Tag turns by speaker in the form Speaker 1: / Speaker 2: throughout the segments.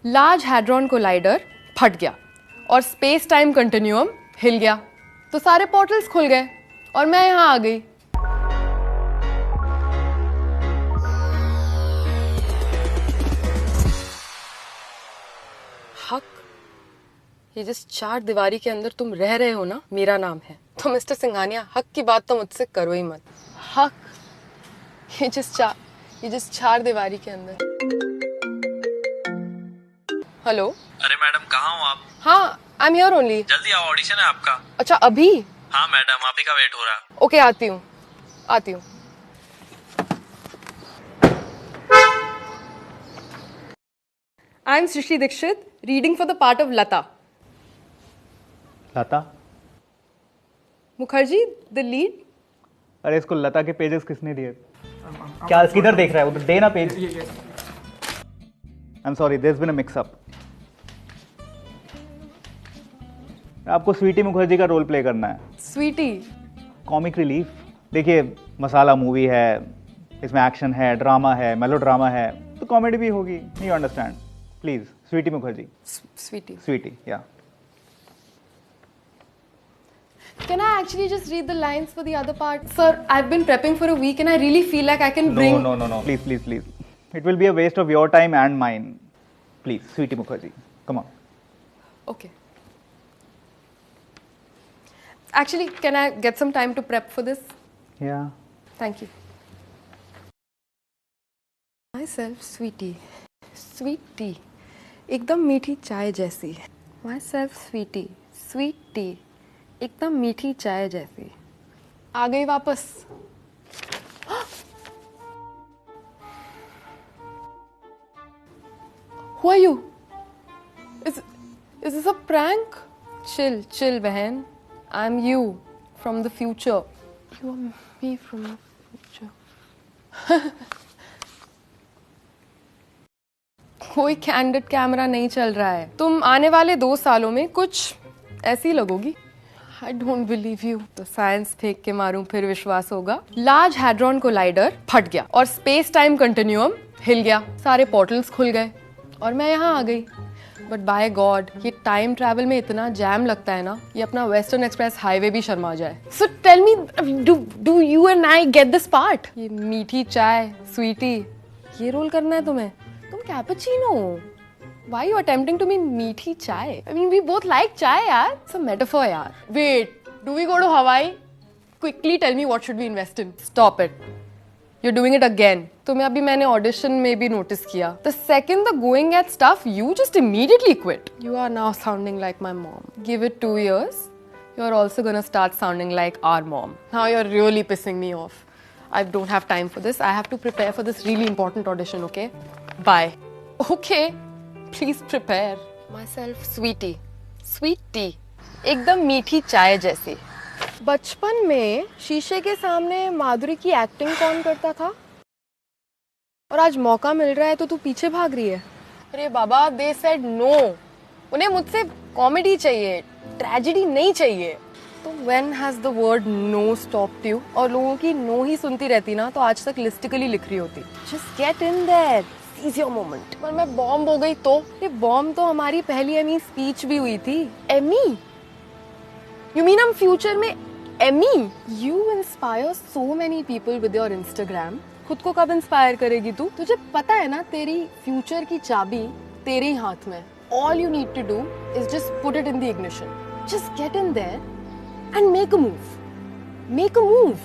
Speaker 1: Large hadron collider फट गया और स्पेस टाइम कंटिन्यूअम हिल गया, तो सारे पोर्टल्स खुल गए और मैं यहाँ आ गई। हक, ये जिस चार दीवारी के अंदर तुम रह रहे हो ना, मेरा नाम है। तो मिस्टर सिंघानिया, हक की बात तो मुझसे करो ही मत। हक, ये जिस चार दीवारी के अंदर। हेलो।
Speaker 2: अरे मैडम, कहाँ हो आप?
Speaker 1: हाँ, आई एम हियर ओनली।
Speaker 2: जल्दी आओ, ऑडिशन है आपका।
Speaker 1: अच्छा, अभी?
Speaker 2: हाँ मैडम, आप ही का वेट हो रहा है।
Speaker 1: ओके, आती हूँ। I am Srishti Dixit, reading for the part of Lata.
Speaker 3: Lata?
Speaker 1: Mukherjee, the lead.
Speaker 3: अरे इसको लता के पेजेस किसने दिए? क्या किधर देख रहा है? उधर दे ना page. I am sorry, there has been a mix up. आपको स्वीटी मुखर्जी का रोल प्ले करना है।
Speaker 1: स्वीटी?
Speaker 3: Comic relief. देखिए, मसाला मूवी है, इसमें एक्शन है, ड्रामा है, मेलोड्रामा है, तो कॉमेडी भी होगी। You understand? Please, Sweety Mukherjee. Sweety, yeah.
Speaker 1: Can I actually just read the lines for the other part? Sir, I've been prepping for a week and I really feel like I can bring...
Speaker 3: No. Please. It will be a waste of your time and mine. Please, Sweetie Mukherjee, come on.
Speaker 1: Okay. Actually, can I get some time to prep for this?
Speaker 3: Yeah.
Speaker 1: Thank you. Myself, sweetie. Sweet tea. एकदम मीठी चाय जैसी. Myself, sweetie. Sweet tea. एकदम मीठी चाय जैसी. आ गई वापस. Who are you? Is this a prank? Chill, बहन. I'm you from the future. You are me from the future. कोई कैंडिड कैमरा नहीं चल रहा है. तुम आने वाले 2 सालों में कुछ ऐसी लगोगी. I don't believe you. तो साइंस फेंक के मारूं फिर विश्वास होगा. लार्ज हैड्रॉन कोलाइडर फट गया और स्पेस टाइम कंटिन्यूअम हिल गया. सारे पोर्टल्स खुल गए और मैं यहाँ आ गई. बट बाय गॉड, ये टाइम ट्रैवल में इतना जैम लगता है ना, ये अपना वेस्टर्न एक्सप्रेस हाईवे भी शर्मा जाए. So tell me, do you and I get this part? ये मीठी चाय, स्वीटी, ये रोल करना है तुम्हें? तुम cappuccino. Why are you attempting to be मीठी चाय? I mean, we both like चाय यार. It's a metaphor यार. Wait, do we go to Hawaii? Quickly tell me what should we invest in. Stop it. You're doing it again. तुम्हें अभी मैंने audition में भी notice किया. The second the going at stuff, you just immediately quit. You are now sounding like my mom. Give it 2 years. You're also gonna start sounding like our mom. Now you're really pissing me off. I don't have time for this. I have to prepare for this really important audition, okay? Bye. Okay. Please prepare. Myself, sweetie. Sweet tea. एकदम मीठी चाय जैसी. बचपन में शीशे के सामने माधुरी की एक्टिंग कौन करता था? और आज मौका मिल रहा है तो तू पीछे भाग रही है. अरे बाबा, they said no. उन्हें मुझसे कॉमेडी चाहिए, ट्रेजेडी नहीं चाहिए. तो when has the word no stopped you? और लोगों की नो ही सुनती रहती ना, तो आज तक लिस्टिकली लिख रही होती. Just get in there. Seize your moment. पर मैं बॉम्ब हो गई तो? ये बॉम्ब तो हमारी पहली एमी स्पीच भी हुई थी. एमी? You mean हम फ्यूचर में Amy? You inspire so many people with your Instagram. खुद को कब इंस्पायर करेगी तू? तुझे पता है ना, तेरी फ्यूचर की चाबी तेरे ही हाथ में. All you need to do is just put it in the ignition. Just get in there and make a move. Make a move.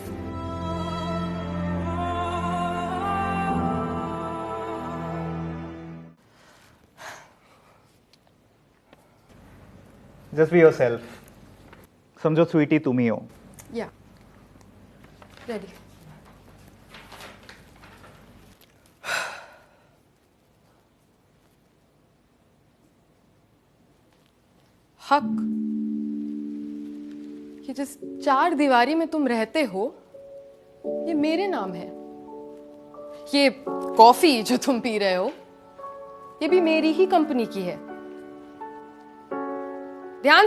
Speaker 3: Just be yourself. समझो स्वीटी तुम ही हो.
Speaker 1: Yeah. Ready. हक, ये जिस चार दीवारी में तुम रहते हो, ये मेरे नाम है. ये कॉफी जो तुम पी रहे हो, ये भी मेरी ही कंपनी की है. ध्यान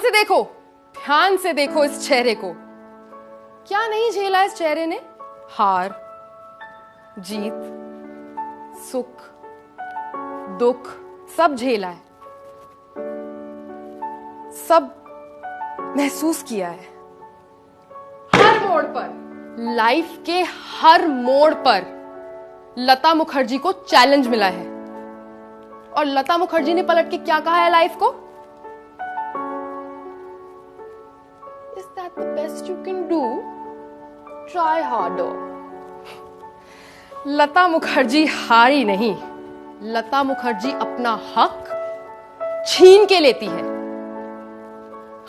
Speaker 1: से देखो इस चेहरे को. क्या नहीं झेला इस चेहरे ने? हार, जीत, सुख, दुख, सब झेला है, सब महसूस किया है। हर मोड़ पर, लाइफ के हर मोड़ पर लता मुखर्जी को चैलेंज मिला है। और लता मुखर्जी ने पलट के क्या कहा है लाइफ को? Is that the best you can do? Try harder. लता मुखर्जी हारी नहीं, लता मुखर्जी अपना हक छीन के लेती है,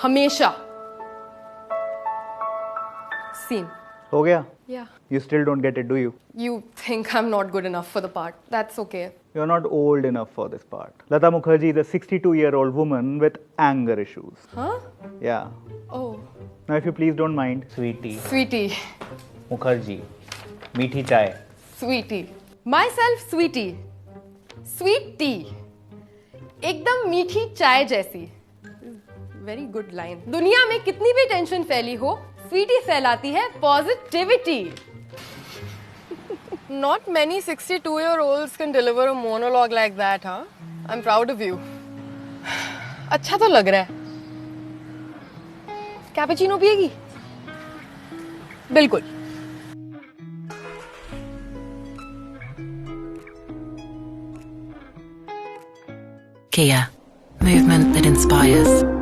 Speaker 1: हमेशा। सीन
Speaker 3: हो गया?
Speaker 1: Yeah.
Speaker 3: You still don't get it, do you?
Speaker 1: You think I'm not good enough for the part. That's okay.
Speaker 3: You're not old enough for this part. Lata Mukherjee is a 62-year-old woman with anger issues.
Speaker 1: Huh?
Speaker 3: Yeah.
Speaker 1: Oh.
Speaker 3: Now, if you please don't mind.
Speaker 2: Sweetie.
Speaker 1: Sweetie.
Speaker 2: Mukherjee, मीठी चाय।
Speaker 1: Sweetie. Myself sweetie. Sweet tea. एकदम मीठी चाय जैसी। Very good line. दुनिया में कितनी भी टेंशन फैली हो, स्वीटी फैलाती है positivity. Not many 62-year-olds can deliver a monologue like that, huh? I'm proud of you. अच्छा तो लग रहा है। कैपेचिनो पिएगी? बिल्कुल।
Speaker 4: Kia, movement that inspires.